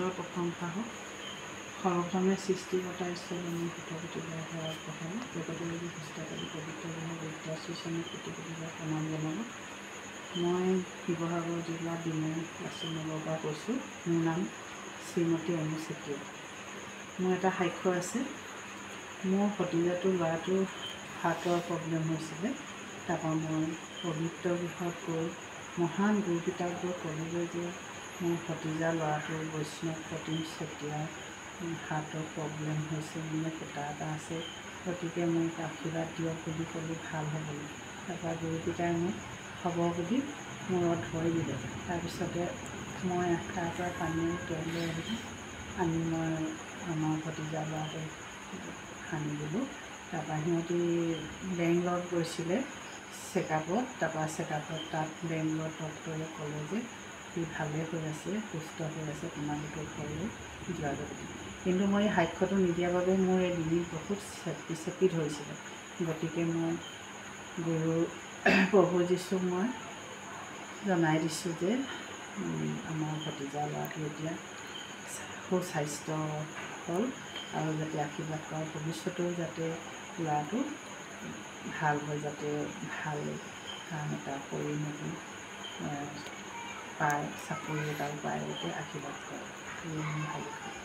ঈশ্বৰৰ প্ৰশংসা হওক। সৰ্বক্ৰমে সৃষ্টিকৰ্তা ঈশ্বৰলৈ মই কৃতজ্ঞতা আগবঢ়াওঁ। জগতৰ সুস্থকাৰী পবিত্ৰ বিদ্যা শ্ৰীচৰণক কোটি কোটিবাৰ প্ৰণাম জনালোঁ। মই শিৱসাগৰ জিলা ডিমৌ লাচিনগৰৰ পৰা কৈছোঁ। মোৰ নাম শ্ৰীমতী অনু চেতিয়া। মোৰ এটা সাক্ষ্য আছে। মোৰ ভতিজাটোৰ ল'ৰাটোৰ হাৰ্টৰ প্ৰব্লেম হৈছিলে। তাৰপৰা মই পবিত্ৰ গৃহত গৈ মহান গুৰুকেইটাক গৈ ক'লোগৈ যে মোৰ ভতিজা ল'ৰাটোৰ বৈষ্ণৱ প্ৰতিম চেতিয়াৰ হাৰ্টৰ প্ৰব্লেম হৈছে, মানে ফুটা এটা আছে, গতিকে মোক আশীৰ্বাদ দিয়ক বুলি ক'লোঁ ভাল হ'বলৈ। তাৰপৰা গুৰুকেইটাই মোক হ'ব বুলি মূৰত ধৰি দিলে। তাৰপিছতে মই তাৰপৰা পানী তেল লৈ আহিলোঁ, আনি মই আমাৰ ভতিজা ল'ৰাটোক সানি দিলোঁ। তাৰপৰা সিহঁতি বেংগলত গৈছিলে চেকআপত। তাৰপৰা চেকআপত তাত বেংগলত ডক্টৰে ক'লে যে সি ভালে হৈ আছে, সুস্থ হৈ আছে, তোমালোকে ঘৰলৈ যোৱা যাব। কিন্তু মই এই সাক্ষ্যটো নিদিয়াৰ বাবে মোৰ এই ডিঙিত বহুত চেপি ধৰিছিলে। গতিকে মই গুৰু প্ৰভু যীশুক মই জনাই দিছোঁ যে আমাৰ ভতিজা ল'ৰাটো এতিয়া সুস্বাস্থ্য হ'ল আৰু যাতে আশীৰ্বাদ কৰা ভৱিষ্যতেও যাতে ল'ৰাটো ভাল হৈ যাতে ভাল কাম এটা কৰি মেলি পায়, চাকৰি এটাও পায়, যাতে আশীৰ্বাদ কৰে।